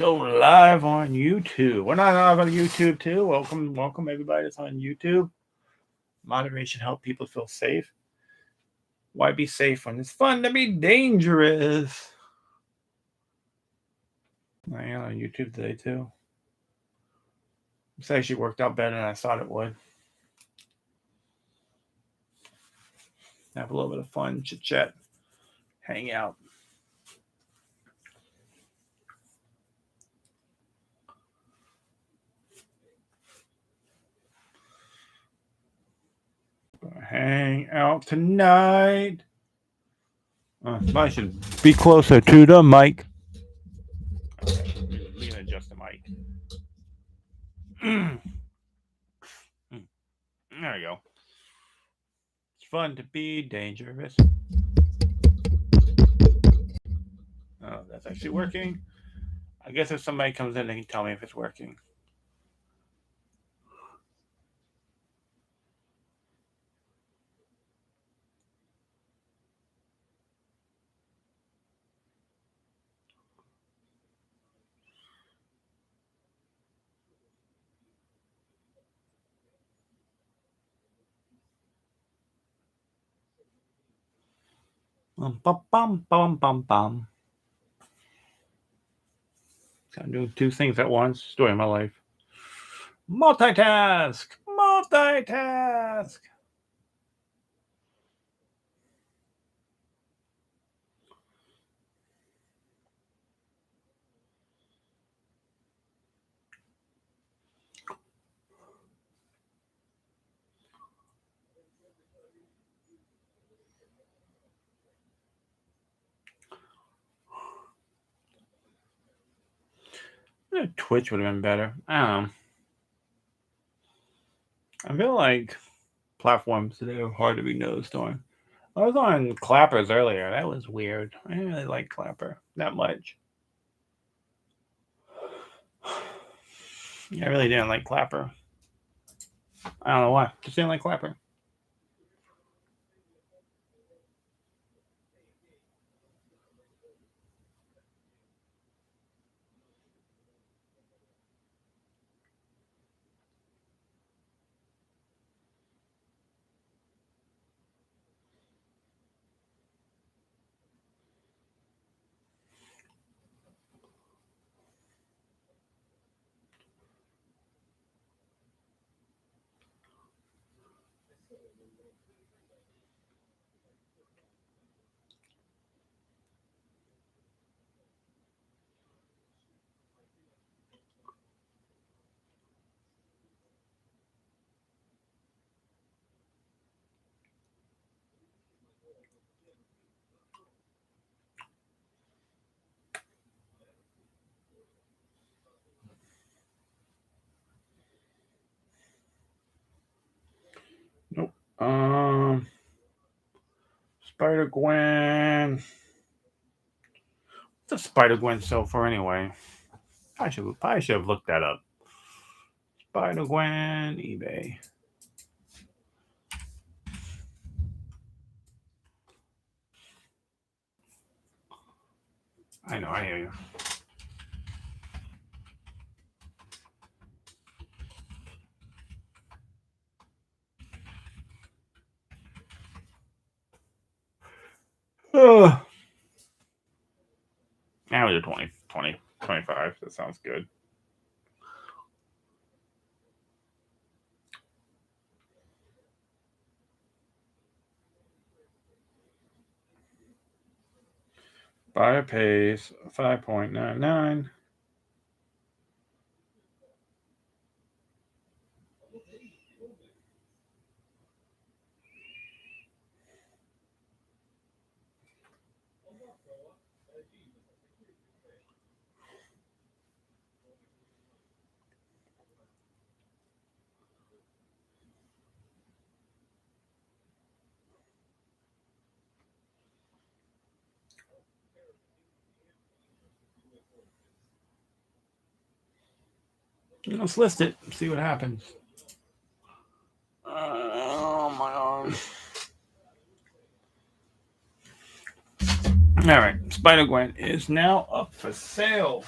So live on YouTube. We're not live on YouTube too. Welcome everybody that's on YouTube. Moderation help people feel safe. Why be safe when it's fun to be dangerous? I am on YouTube today too. It's actually worked out better than I thought it would. Have a little bit of fun, chit chat, hang out. Hang out tonight. I should be closer to the mic. Okay, we can adjust the mic. There we go. It's fun to be dangerous. Oh, that's actually working. I guess if somebody comes in, they can tell me if it's working. Bum, bum, bum, bum, bum. I'm doing two things at once. Story of my life. Multitask. Multitask. Twitch would have been better. I don't know. I feel like platforms today are hard to be noticed on. I was on Clappers earlier. That was weird. I didn't really like Clapper that much. I really didn't like Clapper. I don't know why. Just didn't like Clapper. Nope. Spider Gwen. What's a Spider Gwen sell for anyway? I probably should have looked that up. Spider Gwen eBay. I know, I hear you. Now we do 20, 20, 25. That sounds good. Buyer pays 5.99. Let's list it. See what happens. Oh my arm. All right, Spider Gwen is now up for sale.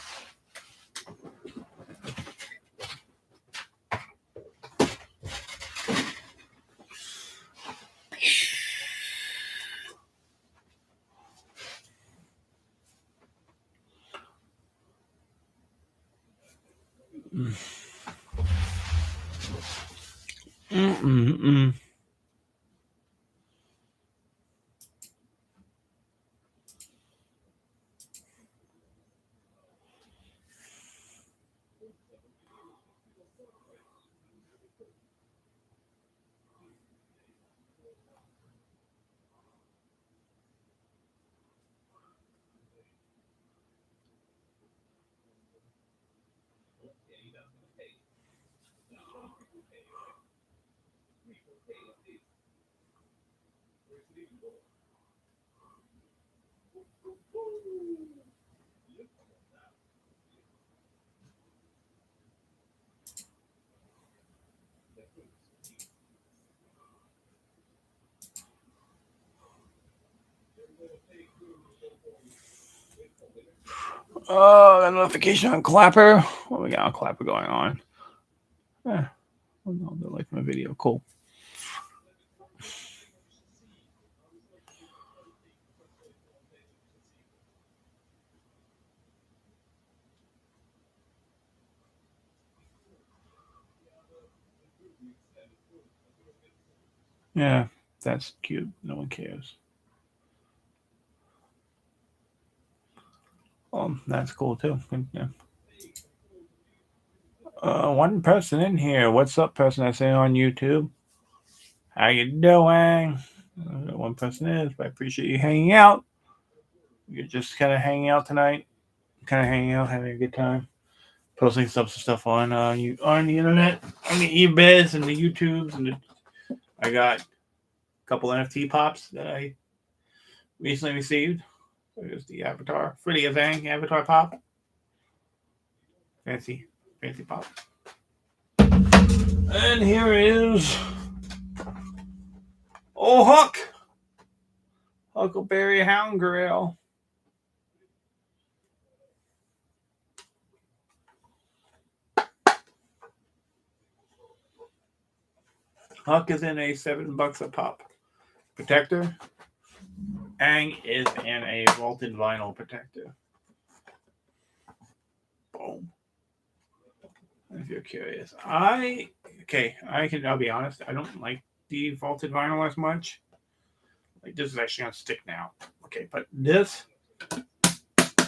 A notification on Clapper. What we got on Clapper going on? Yeah, they like my video. Cool. Yeah, that's cute. No one cares. That's cool too. Yeah. One person in here. What's up, person I say on YouTube? How you doing? One person is, but I appreciate you hanging out. You're just kind of hanging out tonight. Kind of hanging out, having a good time. Posting some stuff on on the internet, on the eBays and the YouTubes, and I got a couple NFT pops that I recently received. There's the avatar, Freddy Azang avatar pop. Fancy pop. And here is Huck. Huckleberry Hound Grail. Huck is in a $7 a pop protector. Ang is in a vaulted vinyl protector. Boom. If you're curious, I'll be honest. I don't like the vaulted vinyl as much. Like this is actually gonna stick now. Okay, but this,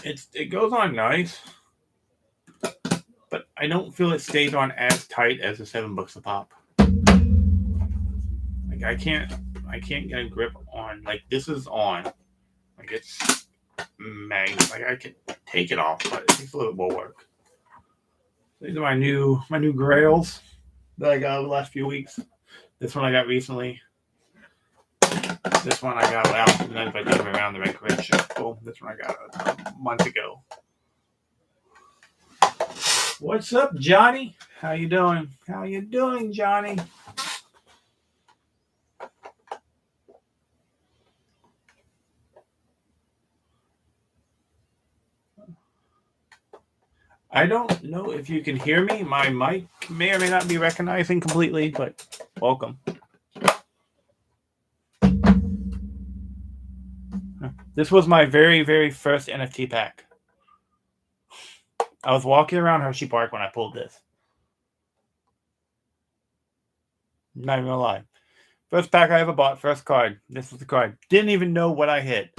it goes on nice, but I don't feel it stays on as tight as the $7 a pop. Like I can't get a grip on. Like this is on. Like it's like I can take it off, but it takes a little more work. These are my new grails that I got over the last few weeks. This one I got recently. This one I got if I did around the red correction. Cool. This one I got a month ago. What's up, Johnny? How you doing? How you doing, Johnny? I don't know if you can hear me. My mic may or may not be recognizing completely, but welcome. This was my very, very first NFT pack. I was walking around Hershey Park when I pulled this. Not even gonna lie. First pack I ever bought, first card. This was the card. Didn't even know what I hit.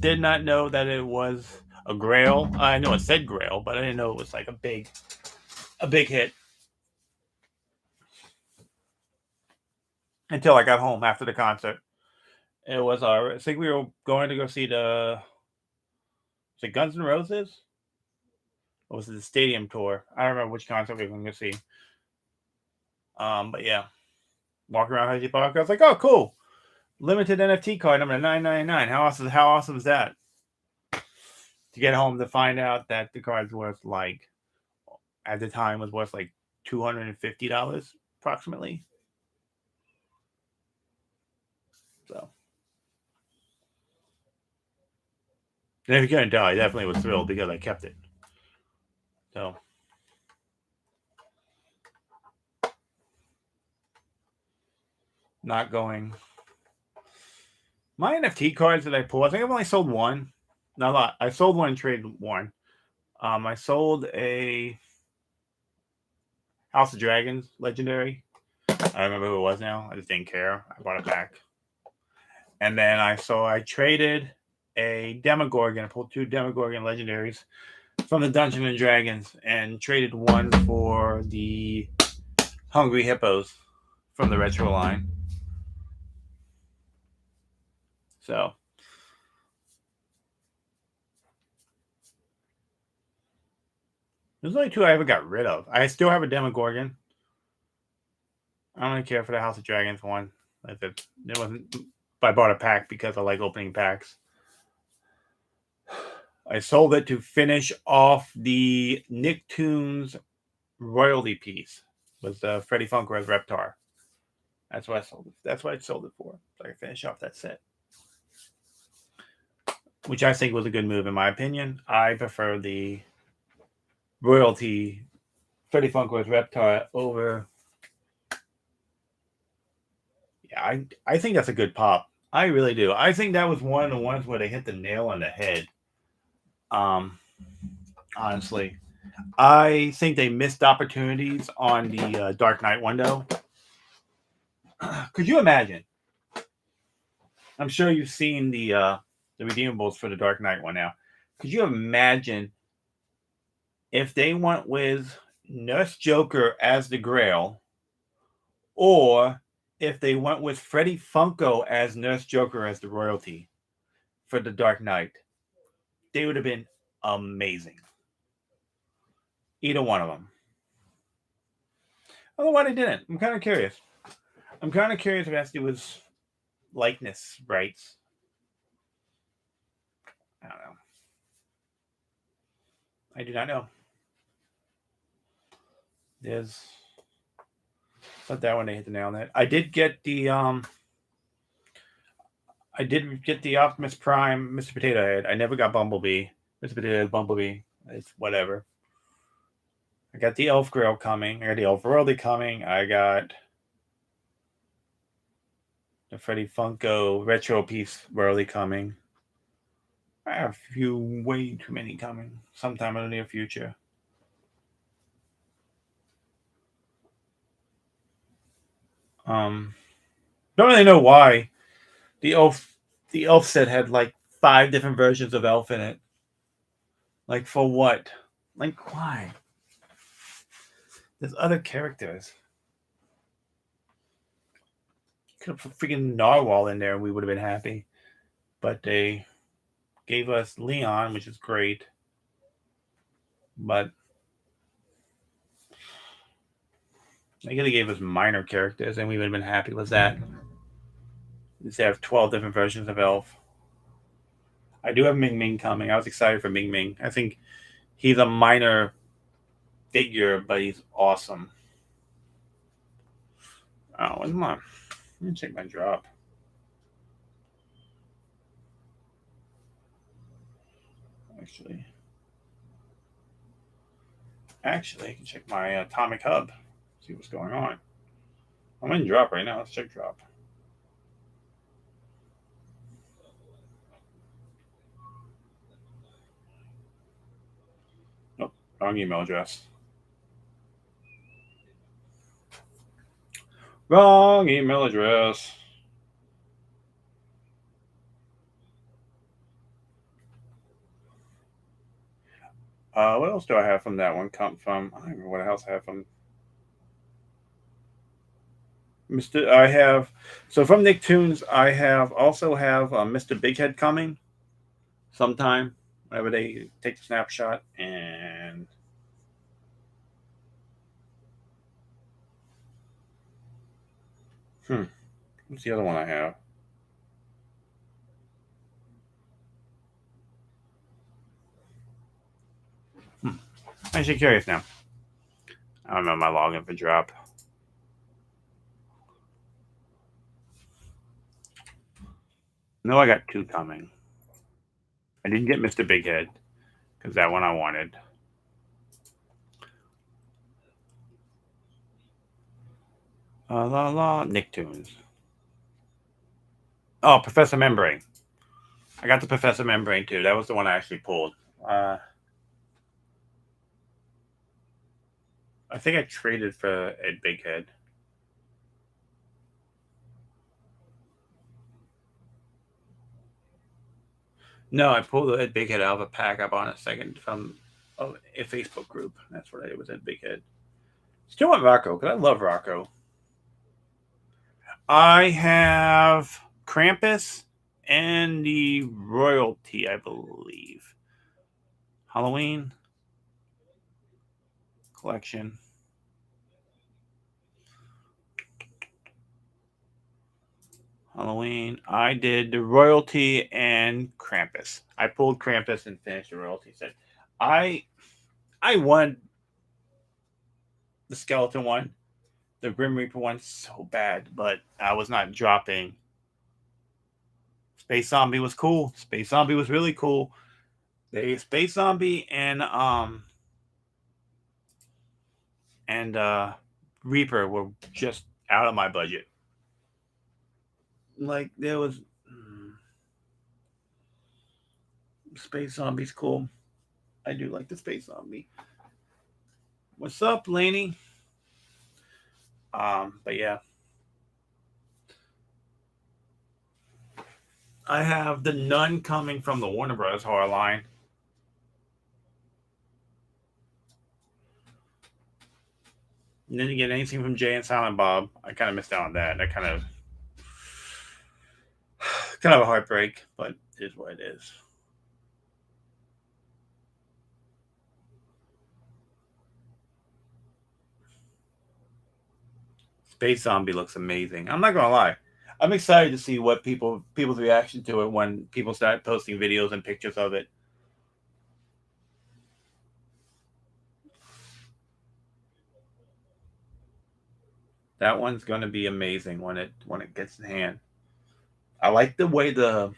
Did not know that it was a grail. I know it said grail, but I didn't know it was like a big hit. Until I got home after the concert. It was I think we were going to go see was it Guns N' Roses? Or was it the stadium tour? I don't remember which concert we were going to see. But yeah. Walking around Hershey Park, I was like, oh cool. Limited NFT card number 999. How awesome is that? To get home to find out that the card's worth like at the time was worth like $250 approximately. So and if you're gonna tell, I definitely was thrilled because I kept it. So not going. My NFT cards that I pulled, I think I've only sold one. Not a lot. I sold one and traded one. I sold a House of Dragons Legendary. I don't remember who it was now. I just didn't care. I bought it back. And then I traded a Demogorgon. I pulled 2 Demogorgon Legendaries from the Dungeons and Dragons and traded one for the Hungry Hippos from the Retro line. So there's only 2 I ever got rid of. I still have a Demogorgon. I don't really care for the House of Dragons one. Like it wasn't. I bought a pack because I like opening packs. I sold it to finish off the Nicktoons royalty piece. Was Freddy Funko as Reptar. That's what I sold it. That's what I sold it for. So I could finish off that set, which I think was a good move in my opinion. I prefer the royalty Freddy Funko as Reptar over. Yeah, I think that's a good pop. I really do. I think that was one of the ones where they hit the nail on the head. Honestly, I think they missed opportunities on the Dark Knight window. Could you imagine? I'm sure you've seen the redeemables for the Dark Knight one now. Could you imagine if they went with Nurse Joker as the Grail, or if they went with Freddy Funko as Nurse Joker as the royalty for the Dark Knight? They would have been amazing. Either one of them. I don't know why they didn't. I'm kind of curious. I'm kind of curious if it has to do with likeness rights. I don't know. I do not know. There's not that one they hit the nail on that. I did get the Optimus Prime Mr. Potato Head. I never got Bumblebee. Mr. Potato Head, Bumblebee. It's whatever. I got the Elf Grail coming. I got the Elf Royalty coming. I got the Freddy Funko Retro piece Royalty coming. I have way too many coming sometime in the near future. Don't really know why the elf set had like 5 different versions of Elf in it. Like for what? Like why? There's other characters. Could have put freaking Narwhal in there and we would have been happy. But they gave us Leon, which is great. But they could have gave us minor characters and we would have been happy with that. They have 12 different versions of Elf. I do have Ming Ming coming. I was excited for Ming Ming. I think he's a minor figure, but he's awesome. Oh, where's my? Let me check my drop. Actually, I can check my Atomic Hub. See what's going on. I'm in drop right now. Let's check drop. Nope, wrong email address. Wrong email address. What else do I have from that one? Come from? I don't remember what else I have from. Mr. I have so from Nicktoons. I also have Mr. Big Head coming sometime whenever they take the snapshot and. What's the other one I have? I'm actually curious now. I don't know my login for drop. No, I got 2 coming. I didn't get Mr. Big Head because that one I wanted. Nicktoons. Oh, Professor Membrane. I got the Professor Membrane too. That was the one I actually pulled. I I think I traded for Ed Bighead. No, I pulled the Ed Bighead out of a pack I bought in a second from a Facebook group. That's what it was, Ed Bighead. Still want Rocco because I love Rocco. I have Krampus and the Royalty, I believe. Halloween collection. Halloween. I did the Royalty and Krampus. I pulled Krampus and finished the Royalty set. I I won the skeleton one, the Grim Reaper one so bad, but I was not dropping. Space Zombie was cool. Space Zombie was really cool. The Space Zombie and Reaper were just out of my budget. Like there was Space Zombie's cool. I do like the Space Zombie. What's up, Laney? But yeah. I have the Nun coming from the Warner Bros. Horror line. And didn't get anything from Jay and Silent Bob. I kind of missed out on that. That kind of a heartbreak, but it is what it is. Space Zombie looks amazing. I'm not gonna lie. I'm excited to see what people's reaction to it when people start posting videos and pictures of it. That one's gonna be amazing when it gets in hand. I like the way the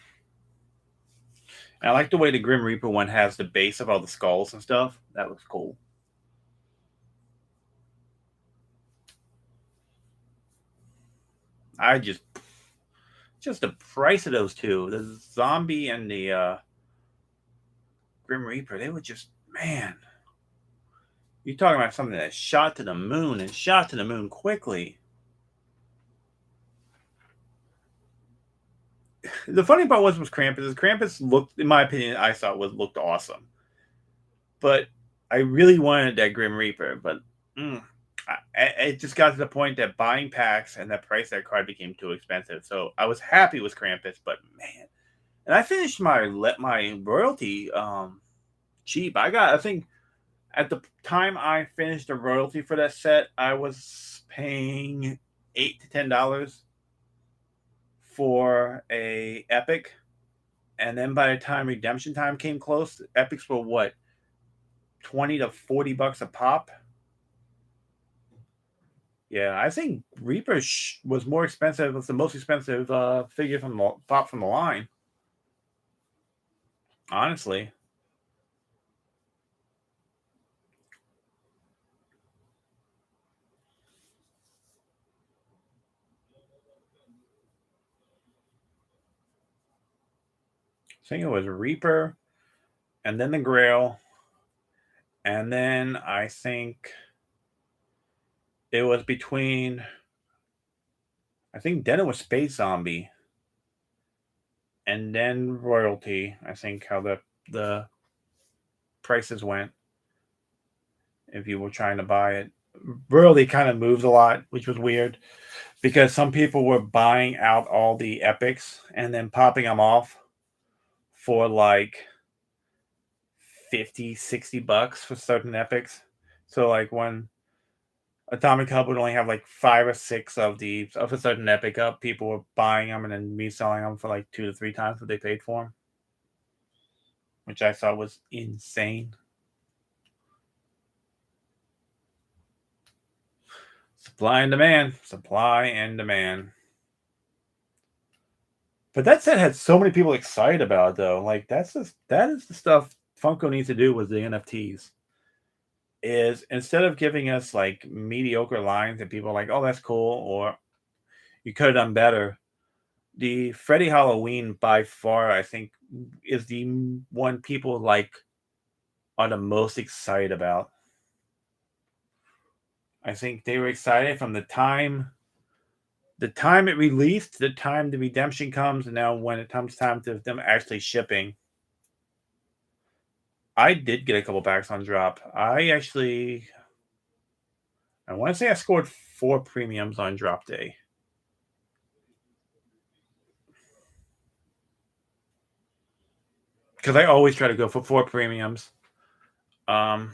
Grim Reaper one has the base of all the skulls and stuff. That looks cool. I just the price of those two, the zombie and the Grim Reaper, they were just, man. You're talking about something that shot to the moon and shot to the moon quickly. The funny part was Krampus looked, in my opinion, I thought looked awesome. But I really wanted that Grim Reaper, but it just got to the point that buying packs and the price of that card became too expensive. So I was happy with Krampus, but man, and I finished my royalty cheap. I think at the time I finished the royalty for that set, I was paying $8 to $10 for a epic, and then by the time redemption time came close, epics were what, $20 to $40 a pop. Yeah, I think Reaper was more expensive. Was the most expensive figure from the line. Honestly, I think it was Reaper, and then the Grail, and then I think it was between. I think then it was Space Zombie, and then Royalty. I think how the prices went if you were trying to buy it. Royalty kind of moves a lot, which was weird because some people were buying out all the epics and then popping them off for like 50, $60 for certain epics. So like when Atomic Hub would only have like 5 or 6 of a certain epic up, people were buying them and then reselling them for like 2 to 3 times what they paid for them, which I thought was insane. Supply and demand. Supply and demand. But that set had so many people excited about it, though. Like that is the stuff Funko needs to do with the NFTs. Is instead of giving us like mediocre lines that people are like, oh, that's cool, or you could have done better. The Freddy Halloween by far, I think, is the one people like are the most excited about. I think they were excited from the time it released to the time the redemption comes, and now when it comes time to them actually shipping. I did get a couple packs on drop. I want to say I scored 4 premiums on drop day. Because I always try to go for 4 premiums. I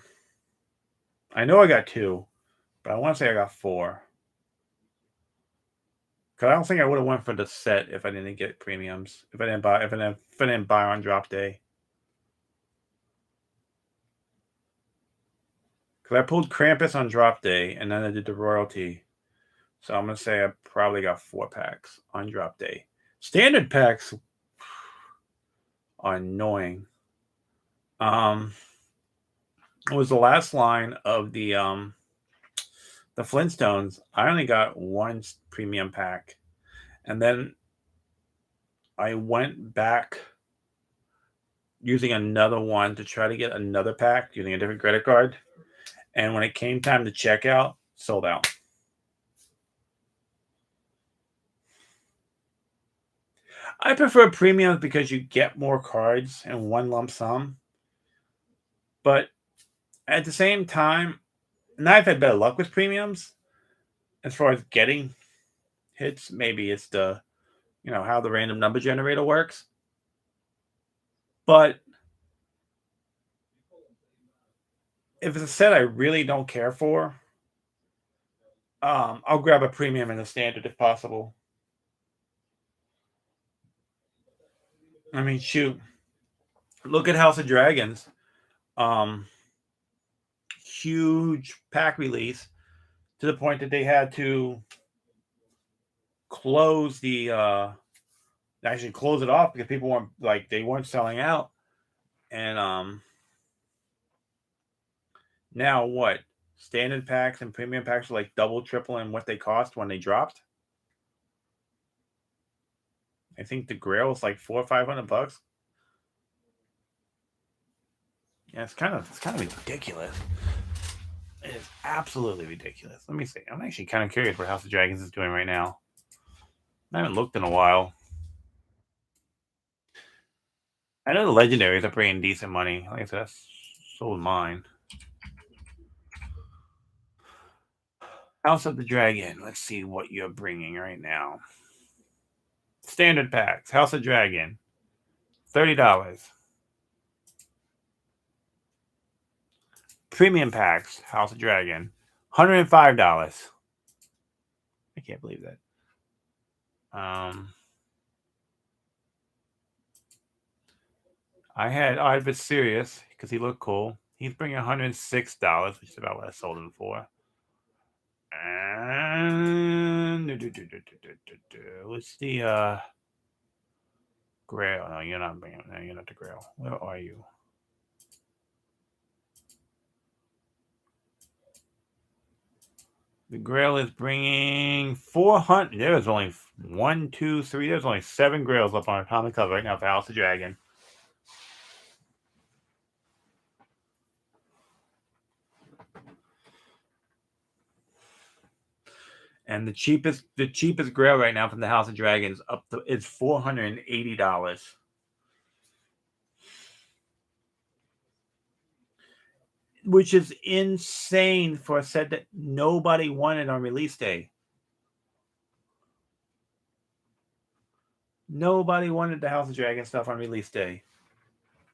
know I got 2, but I want to say I got 4. Because I don't think I would have went for the set if I didn't get premiums. If I didn't buy on drop day. Because I pulled Krampus on drop day, and then I did the royalty. So I'm gonna say I probably got 4 packs on drop day. Standard packs are annoying. It was the last line of the Flintstones. I only got 1 premium pack, and then I went back using another one to try to get another pack using a different credit card. And when it came time to check out, sold out. I prefer premiums because you get more cards in one lump sum. But at the same time, and I've had better luck with premiums as far as getting hits. Maybe it's the, how the random number generator works. But if it's a set I really don't care for, I'll grab a premium and a standard if possible. I mean, shoot. Look at House of Dragons. Huge pack release to the point that they had to close close it off because people weren't selling out. And now what? Standard packs and premium packs are like double, triple in what they cost when they dropped. I think the Grail is like $400 or $500. Yeah, it's kind of ridiculous. It is absolutely ridiculous. Let me see. I'm actually kind of curious what House of Dragons is doing right now. I haven't looked in a while. I know the legendaries are bringing decent money. Like I said, so was mine. House of the Dragon. Let's see what you're bringing right now. Standard packs. House of Dragon. $30. Premium packs. House of Dragon. $105. I can't believe that. I had Ivis Sirius because he looked cool. He's bringing $106, which is about what I sold him for. And what's the Grail? No, you're not bringing. No, you're not the Grail. Where are you? The Grail is bringing 400. There's only 1, 2, 3. There's only 7 Grails up on Atomic Cover right now for House of Dragon. And the cheapest Grail right now from the House of Dragons is $480. Which is insane for a set that nobody wanted on release day. Nobody wanted the House of Dragon stuff on release day.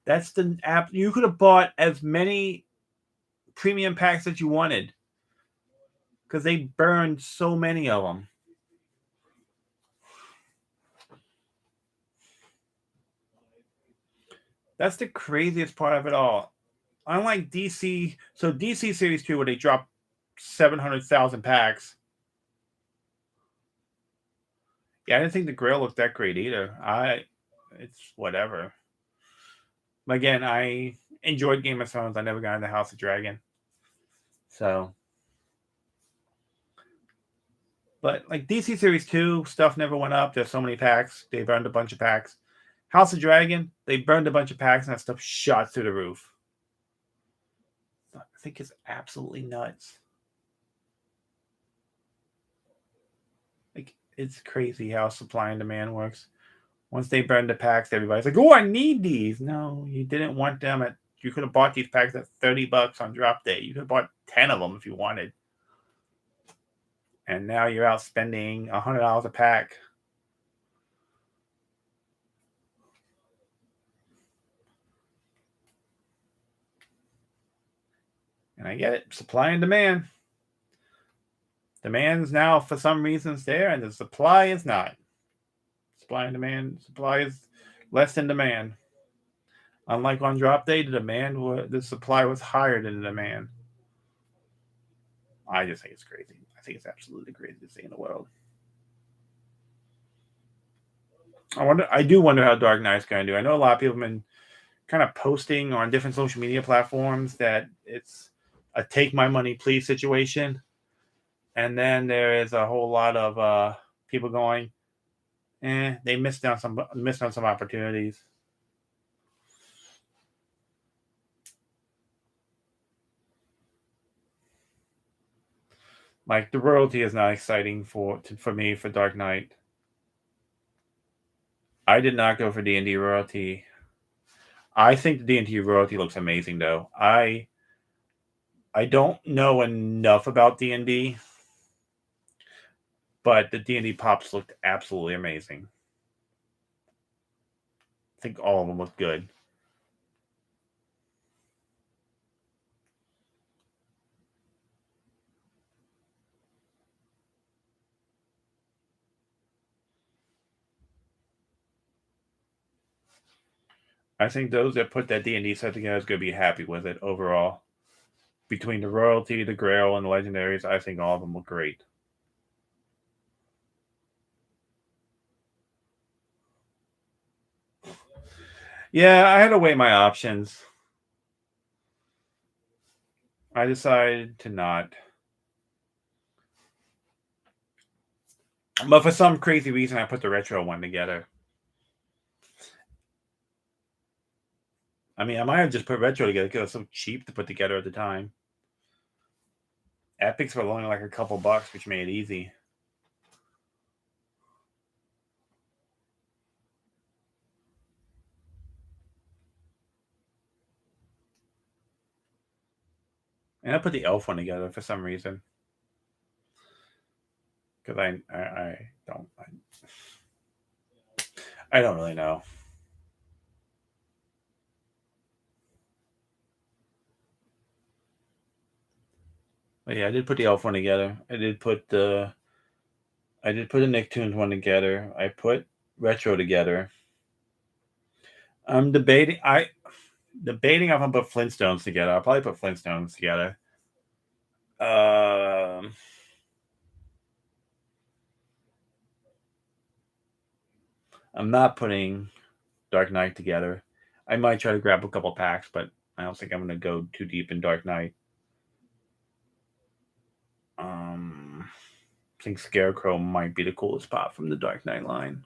That's the app. You could have bought as many premium packs that you wanted because they burned so many of them. That's the craziest part of it all. Unlike DC, so DC Series 2, where they dropped 700,000 packs. Yeah, I didn't think the Grail looked that great either. It's whatever. Again, I enjoyed Game of Thrones. I never got into House of Dragon. So, but like DC Series 2, stuff never went up. There's so many packs. They burned a bunch of packs. House of Dragon, they burned a bunch of packs and that stuff shot through the roof. I think it's absolutely nuts. It's crazy how supply and demand works. Once they burn the packs, everybody's like, "Oh, I need these." No, you didn't want them at. You could have bought these packs at $30 on drop day. You could have bought 10 of them if you wanted, and now you're out spending $100 a pack. And I get it, supply and demand. Demand's now for some reasons there, and the supply is not. Supply and demand. Supply is less than demand. Unlike on drop day, the supply was higher than the demand. I just think it's crazy. I think it's absolutely the craziest thing in the world. I do wonder how Dark Knight's going to do. I know a lot of people have been kind of posting on different social media platforms that it's a take my money please situation, and then there is a whole lot of people going, they missed on some opportunities. Like the royalty is not exciting for me for Dark Knight. I did not go for D&D royalty. I think the D&D royalty looks amazing though. I don't know enough about D&D, but the D&D pops looked absolutely amazing. I think all of them look good. I think those that put that D&D set together is going to be happy with it overall. Between the royalty, the Grail, and the legendaries, I think all of them look great. Yeah, I had to weigh my options. I decided to not. But for some crazy reason, I put the retro one together. I mean, I might have just put retro together because it was so cheap to put together at the time. Epics were only like a couple bucks, which made it easy. And I put the elf one together for some reason. Because I don't really know. But yeah, I did put the elf one together. I did put the Nicktoons one together. I put retro together. I'm debating if I'm gonna put Flintstones together. I'll probably put Flintstones together. Um, I'm not putting Dark Knight together. I might try to grab a couple packs, but I don't think I'm gonna go too deep in Dark Knight. I think Scarecrow might be the coolest pop from the Dark Knight line.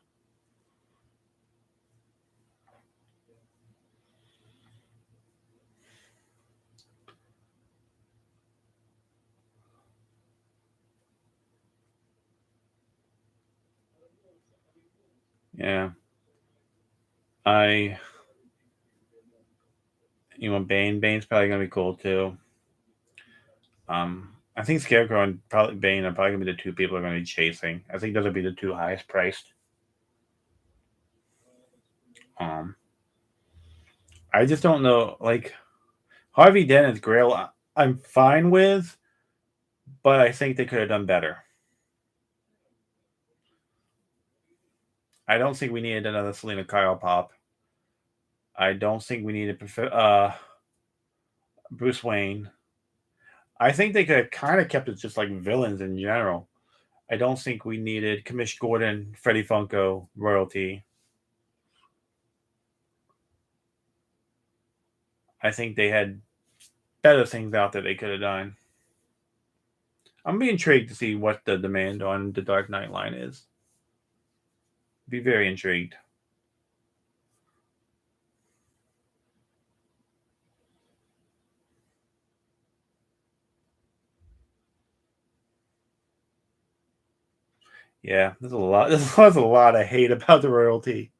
Yeah, I Bane's probably gonna be cool too. I think Scarecrow and probably Bane are probably gonna be the two people are gonna be chasing. I think those will be the two highest priced. Um, I just don't know. Like Harvey Dent's Grail, I'm fine with, but I think they could have done better. I don't think we needed another Selena Kyle pop. I don't think we needed Bruce Wayne. I think they could have kind of kept it just like villains in general. I don't think we needed Commish Gordon, Freddie Funko, royalty. I think they had better things out there they could have done. I'm be intrigued to see what the demand on the Dark Knight line is. Be very intrigued. Yeah, there's a lot. There's a lot of hate about the royalty.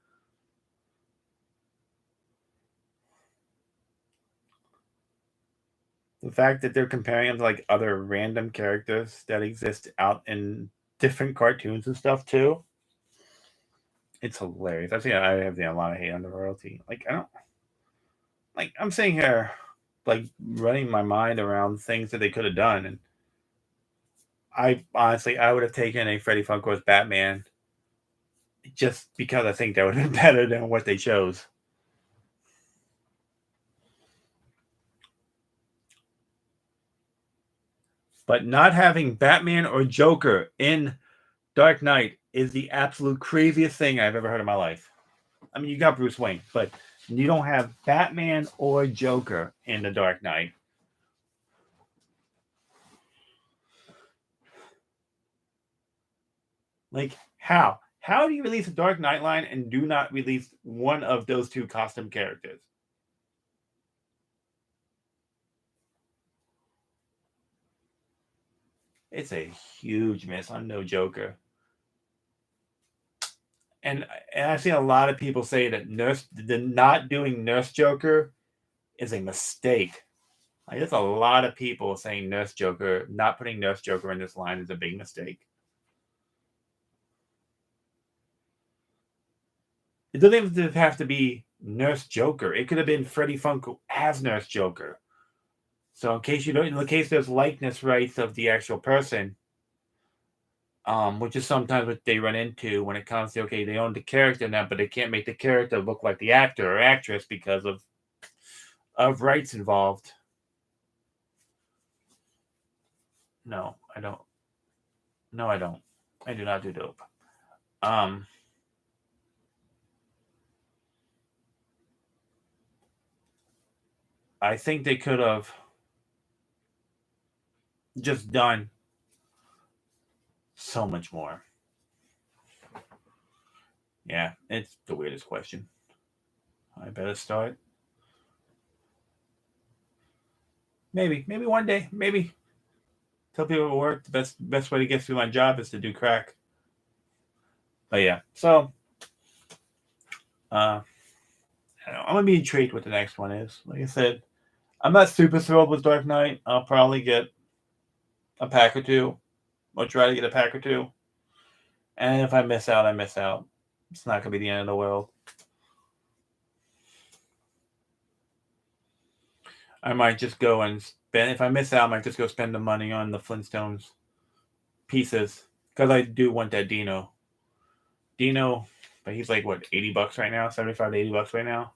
The fact that they're comparing them to like other random characters that exist out in different cartoons and stuff too. It's hilarious. I have a lot of hate on the royalty. Like I don't like. I'm sitting here, like running my mind around things that they could have done, and I would have taken a Freddy Funko as Batman just because I think that would have been better than what they chose. But not having Batman or Joker in Dark Knight is the absolute craziest thing I've ever heard in my life. I mean, you got Bruce Wayne, but you don't have Batman or Joker in the Dark Knight. Like, how? How do you release a Dark Knight line and do not release one of those two costume characters? It's a huge miss on no Joker. And, I've seen a lot of people say that the not doing Nurse Joker is a mistake. Like, there's a lot of people saying Nurse Joker, not putting Nurse Joker in this line is a big mistake. It doesn't even have to be Nurse Joker. It could have been Freddie Funko as Nurse Joker. So in case you don't, in the case there's likeness rights of the actual person, which is sometimes what they run into when it comes to okay, they own the character now, but they can't make the character look like the actor or actress because of rights involved. No, I don't. No, I don't. I do not do dope. Um, I think they could have just done so much more. Yeah, it's the weirdest question. I better start. Maybe one day. Maybe tell people at work the best way to get through my job is to do crack. But yeah, so uh, I'm gonna be intrigued what the next one is. Like I said, I'm not super thrilled with Dark Knight. I'll probably get a pack or two, or try to get a pack or two. And if I miss out, I miss out. It's not gonna be the end of the world. I might just go and spend. If I miss out, I might just go spend the money on the Flintstones pieces because I do want that Dino. Dino, but he's like what $80 right now, $75 to $80 right now.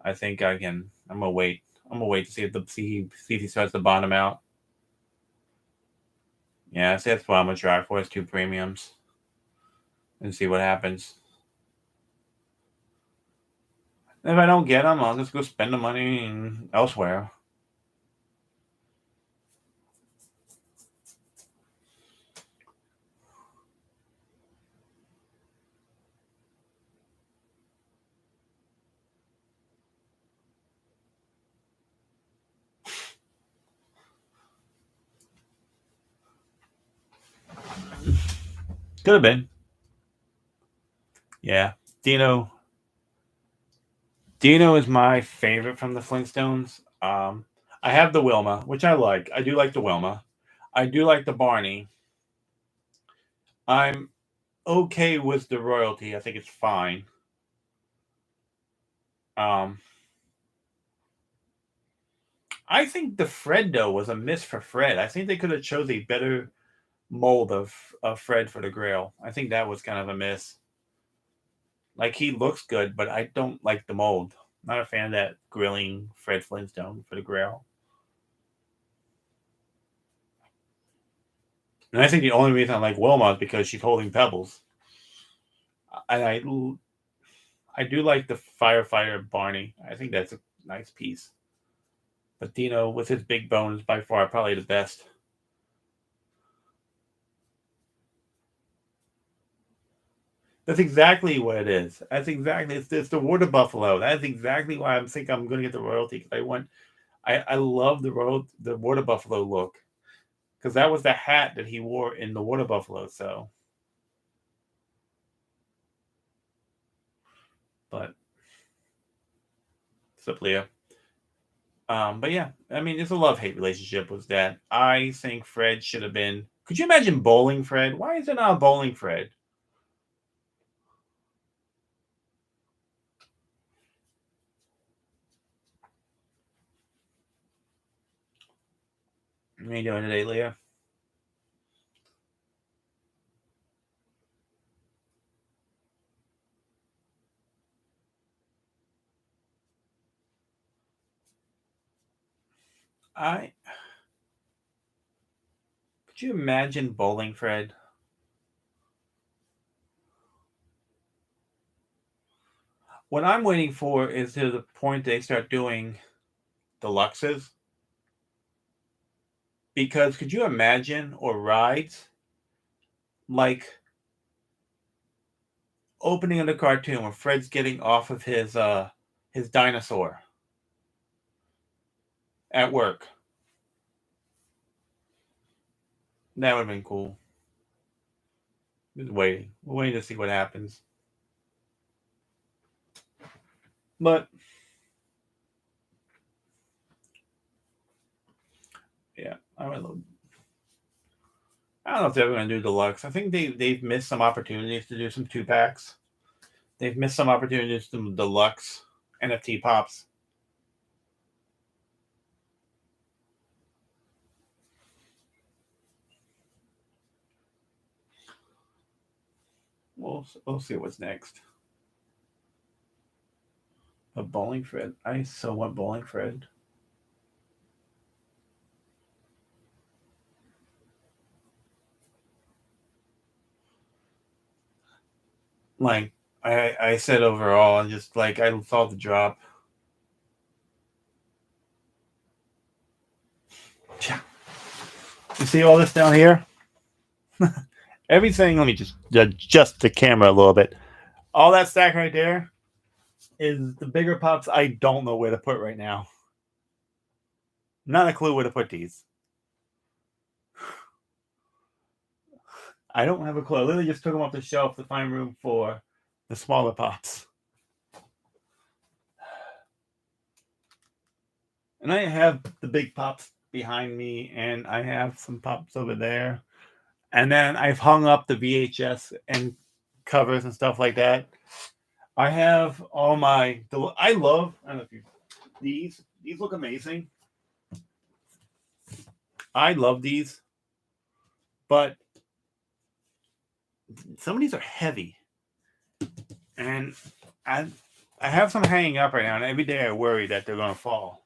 I think I can. I'm gonna wait. I'm gonna wait to see if he starts to bottom out. Yeah, so that's what I'm gonna try for is two premiums and see what happens. If I don't get them, I'll just go spend the money elsewhere. Could have been. Yeah, Dino. Dino is my favorite from the Flintstones. I have the Wilma, which I like. I do like the Wilma. I do like the Barney. I'm okay with the royalty. I think it's fine. Um, I think the Fred though was a miss for Fred. I think they could have chose a better mold of Fred for the Grail. I think that was kind of a miss. Like he looks good, but I don't like the mold. Not a fan of that grilling Fred Flintstone for the Grail. And I think the only reason I like Wilma is because she's holding pebbles. And I do like the firefighter Barney. I think that's a nice piece. But Dino, with his big bones, by far probably the best. That's exactly what it is. That's exactly it's the water buffalo. That's exactly why I'm think I'm going to get the royalty because I love the water buffalo look because that was the hat that he wore in the water buffalo. So But except Leah. But yeah, I mean, it's a love-hate relationship with that. I think Fred should have been. Could you imagine bowling Fred? Why is there not a bowling Fred? What are you doing today, Leah? I Could you imagine bowling Fred? What I'm waiting for is to the point they start doing deluxes. Because could you imagine, or rides like opening of the cartoon where Fred's getting off of his dinosaur at work? That would have been cool. Just waiting. We're waiting to see what happens. But yeah, I don't know if they're going to do deluxe. I think they've missed some opportunities to do some 2 packs. They've missed some opportunities to do deluxe NFT pops. We'll see what's next. A bowling Fred. I so want bowling Fred. Like I said overall, and just like I saw the drop. You see all this down here? Everything. Let me just adjust the camera a little bit. All that stack right there is the bigger pops. I don't know where to put right now. Not a clue where to put these. I don't have a clue. I literally just took them off the shelf to find room for the smaller pops. And I have the big pops behind me, and I have some pops over there. And then I've hung up the VHS and covers and stuff like that. I have all my. I love. I don't know if you. These look amazing. I love these, but some of these are heavy, and I have some hanging up right now, and every day I worry that they're going to fall.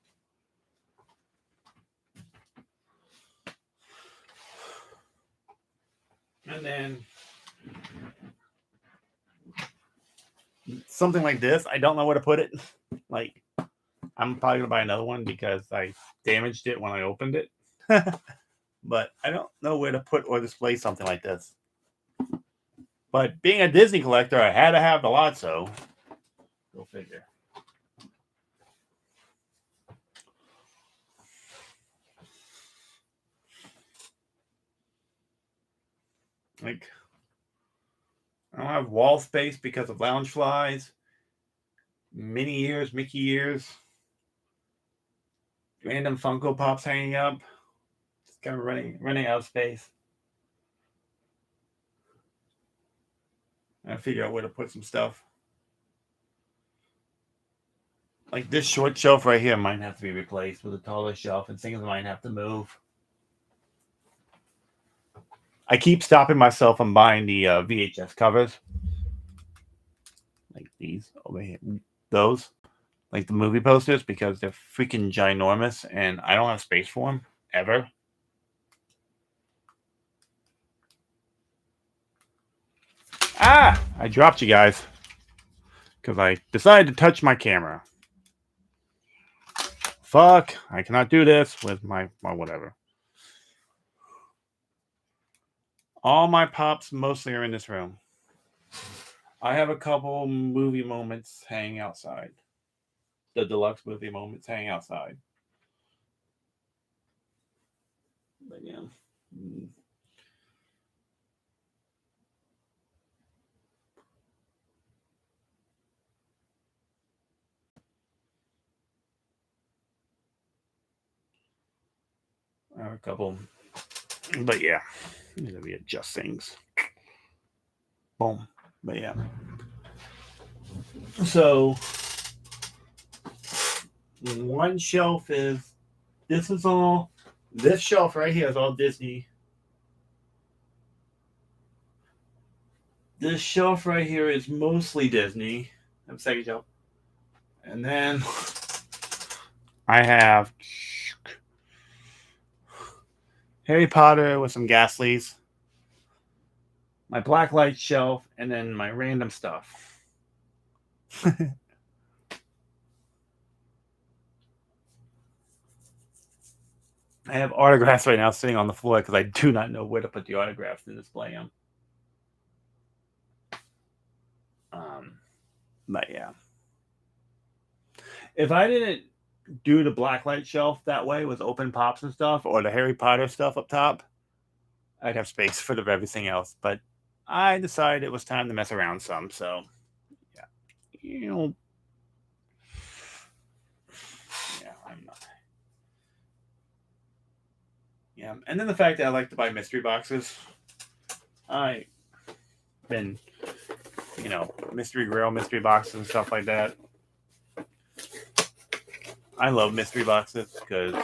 And then something like this, I don't know where to put it. Like, I'm probably going to buy another one because I damaged it when I opened it. But I don't know where to put or display something like this. But being a Disney collector, I had to have the lot, so go figure. Like, I don't have wall space because of lounge flies, Minnie ears, Mickey ears, random Funko Pops hanging up. Just kind of running out of space. I figure out where to put some stuff. Like this short shelf right here might have to be replaced with a taller shelf, and things might have to move. I keep stopping myself from buying the VHS covers, like these over here, those, like the movie posters, because they're freaking ginormous, and I don't have space for them ever. Ah! I dropped you guys because I decided to touch my camera. Fuck! I cannot do this with my whatever. All my pops mostly are in this room. I have a couple movie moments hanging outside. The deluxe movie moments hanging outside. But yeah. are a couple. But yeah, let me adjust things. Boom. But yeah. So one shelf is, this is all, this shelf right here is all Disney. This shelf right here is mostly Disney. I'm second shelf. And then I have Harry Potter with some Gasleys, my Blacklight shelf, and then my random stuff. I have autographs right now sitting on the floor because I do not know where to put the autographs and display them. But yeah. If I didn't do the Blacklight shelf that way with open pops and stuff, or the Harry Potter stuff up top, I'd have space for everything else. But I decided it was time to mess around some. So, yeah. I'm not. Yeah. And then the fact that I like to buy mystery boxes. I've been, mystery grill, mystery boxes and stuff like that. I love mystery boxes because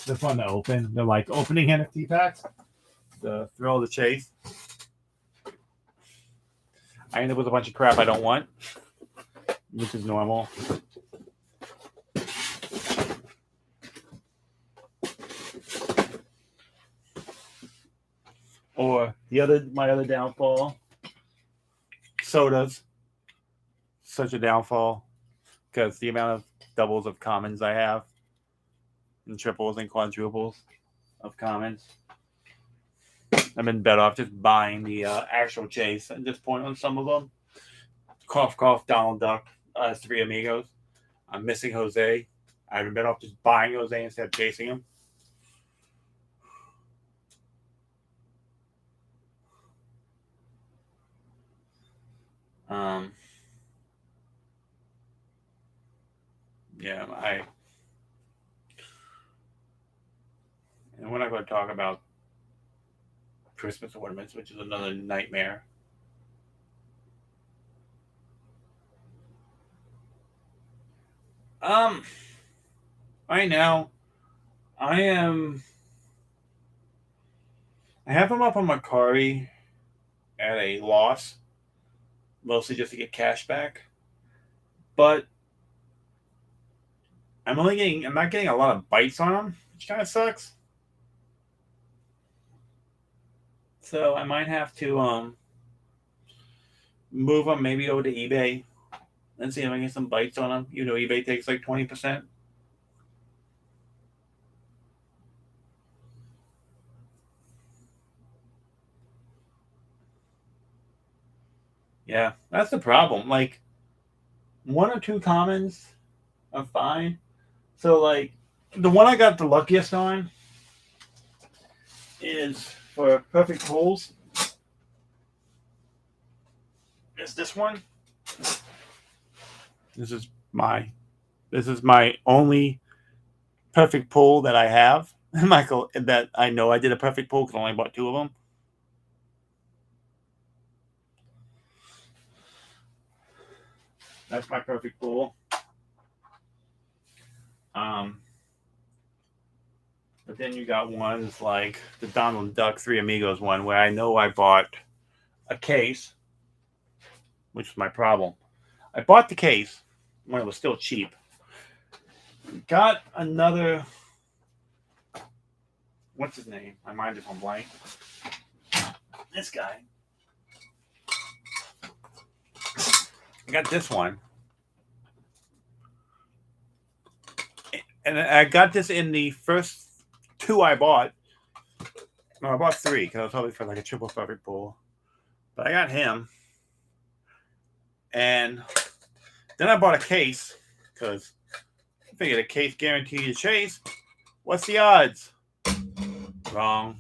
they're fun to open. They're like opening NFT packs. The thrill of the chase. I end up with a bunch of crap I don't want, which is normal. Or my other downfall, sodas. Such a downfall because the amount of doubles of commons I have, and triples and quadruples of commons. I've been better off just buying the actual chase at this point on some of them. Cough, cough, Donald Duck, Three Amigos. I'm missing Jose. I've been better off just buying Jose instead of chasing him. Yeah, and we're not going to talk about Christmas ornaments, which is another nightmare. Right now, I have them up on Mercari at a loss, mostly just to get cash back. But I'm not getting a lot of bites on them, which kind of sucks. So I might have to move them maybe over to eBay and see if I can get some bites on them. eBay takes like 20%. Yeah, that's the problem. Like, one or two commons are fine. So, like, the one I got the luckiest on is for perfect pulls. Is this one? This is my only perfect pull that I have. Michael, that I know I did a perfect pull because I only bought two of them. That's my perfect pull. But then you got ones like the Donald Duck Three Amigos one where I know I bought a case, which was my problem. I bought the case when it was still cheap. Got another. What's his name? My mind is on blank. This guy. I got this one. And I got this in the first two I bought. No, I bought three because I was hoping for like a triple perfect pull. But I got him. And then I bought a case because I figured a case guaranteed to chase. What's the odds? Wrong.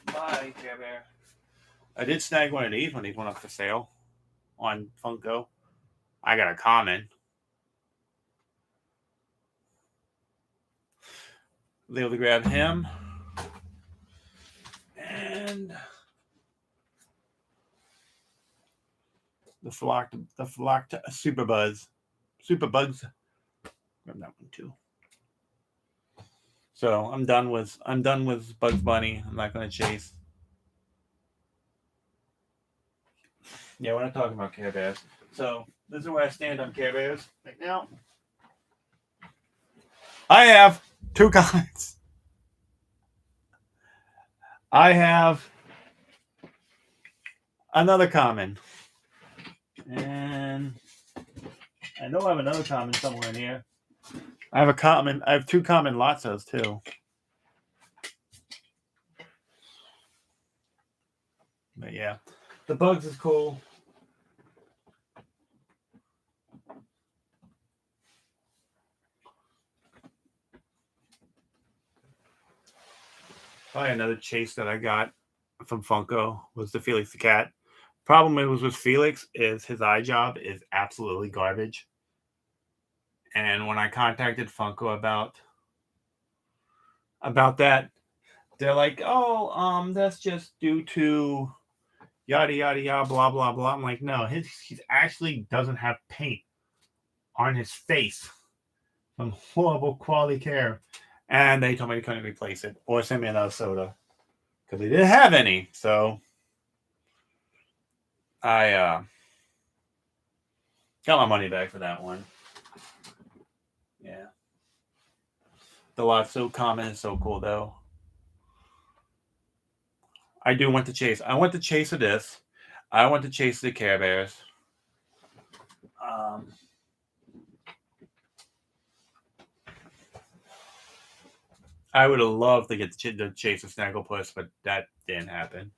Bye, Care Bear. I did snag one of these when these went up for sale on Funko. I got a common. Able to grab him. And the flocked Super Bugs. Grab that one too. So I'm done with Bugs Bunny. I'm not gonna chase. Yeah, we're not talking about Care Bears. So this is where I stand on Care Bears right now. I have two kinds. I have another common. And I know I have another common somewhere in here. I have two common Latzos too. But yeah. The Bugs is cool. Probably another chase that I got from Funko was the Felix the Cat. Problem was with Felix is his eye job is absolutely garbage. And when I contacted Funko about that, they're like, "Oh, that's just due to yada yada yada blah blah blah." I'm like, "No, he actually doesn't have paint on his face from horrible quality care." And they told me they couldn't replace it or send me another soda because they didn't have any. So I got my money back for that one. Yeah. The lot's so common and so cool though. I do want to chase. I want to chase of this. I want to chase the Care Bears. I would have loved to get the chase of Snagglepuss, but that didn't happen.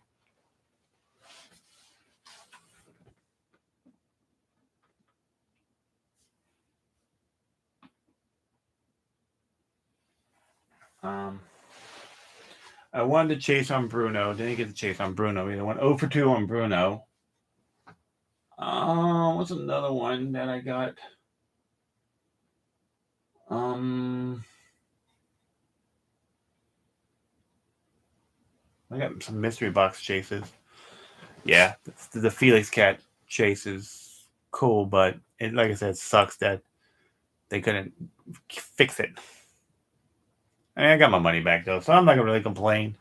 I wanted to chase on Bruno. Didn't get to chase on Bruno either. Went 0 for 2 on Bruno. What's another one that I got? I got some mystery box chases. Yeah, the Felix Cat chase is cool, but it, like I said, sucks that they couldn't fix it. I mean, I got my money back though, so I'm not gonna really complain.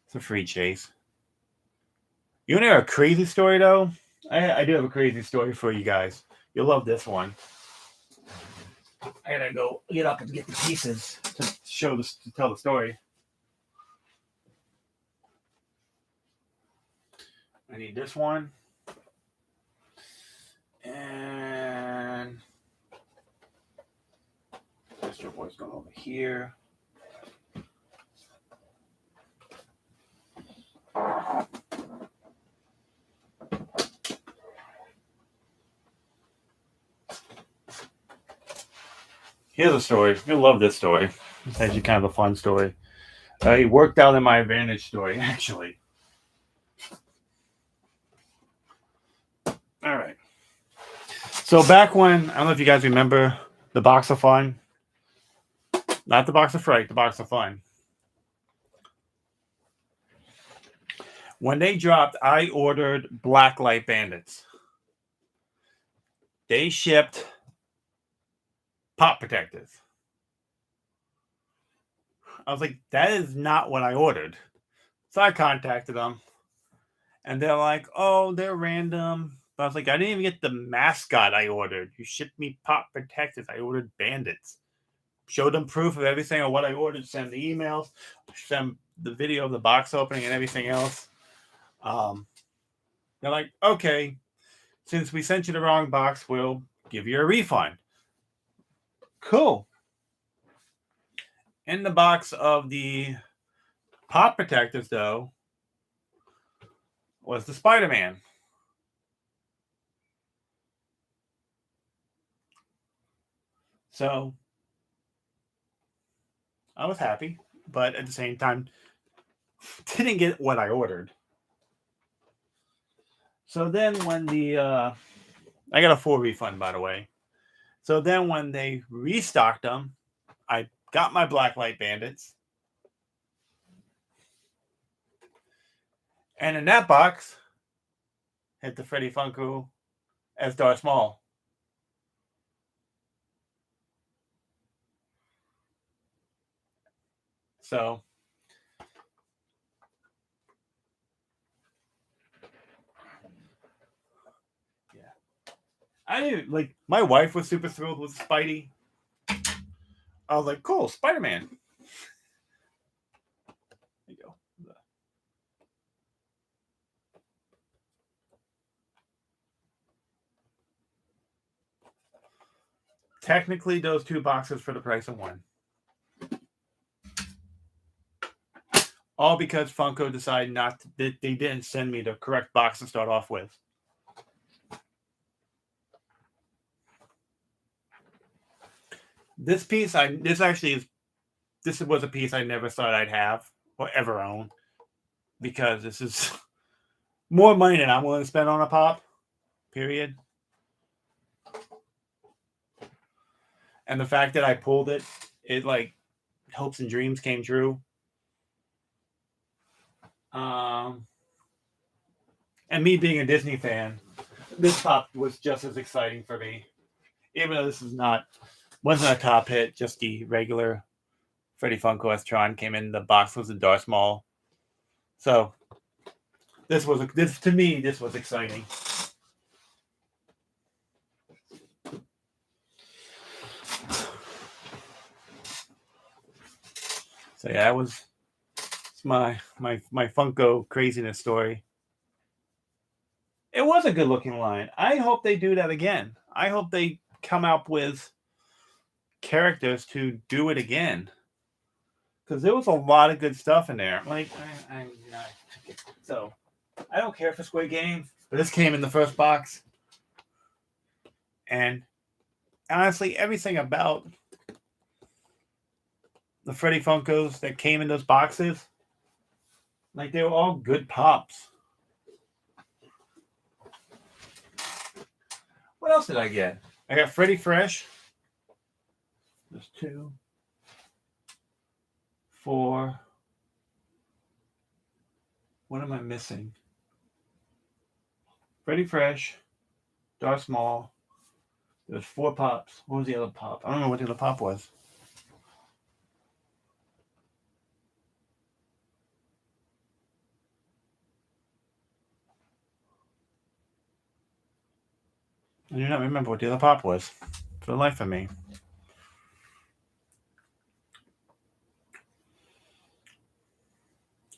It's a free chase. You want to hear a crazy story though? I do have a crazy story for you guys. You'll love this one. I gotta go get up and get the pieces to tell the story. I need this one. And Astro Boy's going over here. Here's a story. You'll love this story. It's actually kind of a fun story. It worked out in my advantage story, actually. All right. So back when, I don't know if you guys remember the Box of Fun. Not the Box of Fright, the Box of Fun. When they dropped, I ordered Blacklight Bandits. They shipped pop protectors. I was like, that is not what I ordered. So I contacted them. And they're like, oh, they're random. But I was like, I didn't even get the mascot I ordered. You shipped me pop protectors. I ordered bandits. Showed them proof of everything of what I ordered. Send the emails. Send the video of the box opening and everything else. They're like, okay, since we sent you the wrong box, we'll give you a refund. Cool. In the box of the pop protectors, though, was the Spider-Man. So I was happy, but at the same time, didn't get what I ordered. So then when the I got a full refund, by the way. So then when they restocked them, I got my Blacklight Bandits. And in that box, hit the Freddy Funko as Darth Maul. So yeah, I didn't like. My wife was super thrilled with Spidey. I was like, cool, Spider-Man. There you go. Technically, those two boxes for the price of one. All because Funko decided not to, they didn't send me the correct box to start off with. This piece, this was a piece I never thought I'd have or ever own, because this is more money than I'm willing to spend on a pop. Period. And the fact that I pulled it, it like hopes and dreams came true. And me being a Disney fan, this pop was just as exciting for me. Even though this wasn't a top hit, just the regular Freddy Funko S Tron came in. The box was a Darth Maul. So this was exciting. So yeah, it's my Funko craziness story. It was a good looking line. I hope they do that again. I hope they come up with characters to do it again, because there was a lot of good stuff in there. Like I'm not so I don't care for Squid Game, but this came in the first box, and honestly, everything about the Freddy Funkos that came in those boxes, like they were all good pops. What else did I get? I got Freddy Fresh. There's 2, 4. What am I missing? Freddy Fresh, Darth Maul. There's 4 pops. What was the other pop? I don't know what the other pop was. I do not remember what the other pop was for the life of me.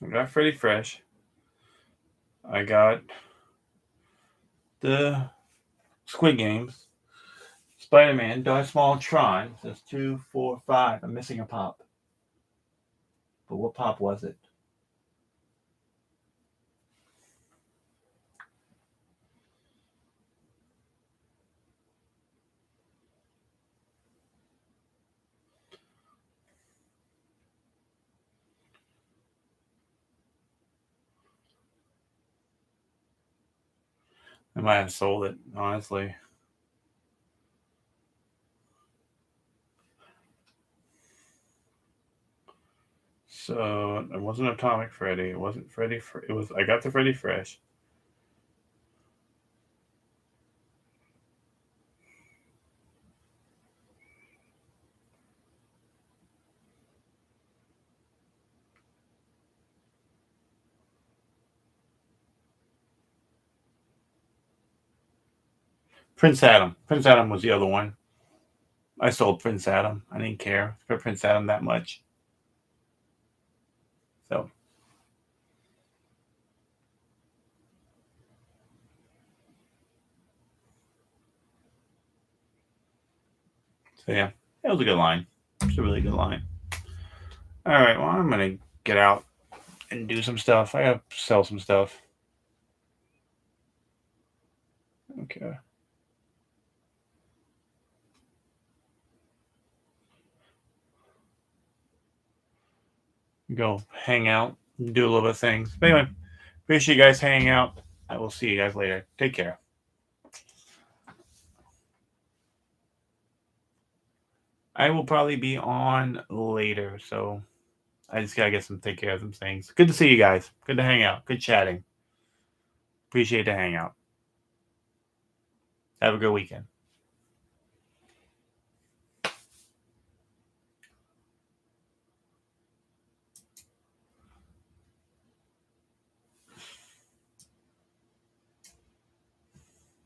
I got Freddy Fresh. I got the Squid Games, Spider-Man, Darth Maul, Tron. There's 2, 4, 5. I'm missing a pop. But what pop was it? I might have sold it, honestly. So it wasn't Atomic Freddy. It wasn't Freddy. It was. I got the Freddy Fresh. Prince Adam. Prince Adam was the other one. I sold Prince Adam. I didn't care for Prince Adam that much. So yeah, it was a good line. It's a really good line. All right, well, I'm gonna get out and do some stuff. I gotta sell some stuff. Okay. Go hang out and do a little bit of things. But anyway, appreciate you guys hanging out. I will see you guys later. Take care. I will probably be on later, so I just gotta take care of some things. Good to see you guys. Good to hang out. Good chatting. Appreciate the hangout. Have a good weekend.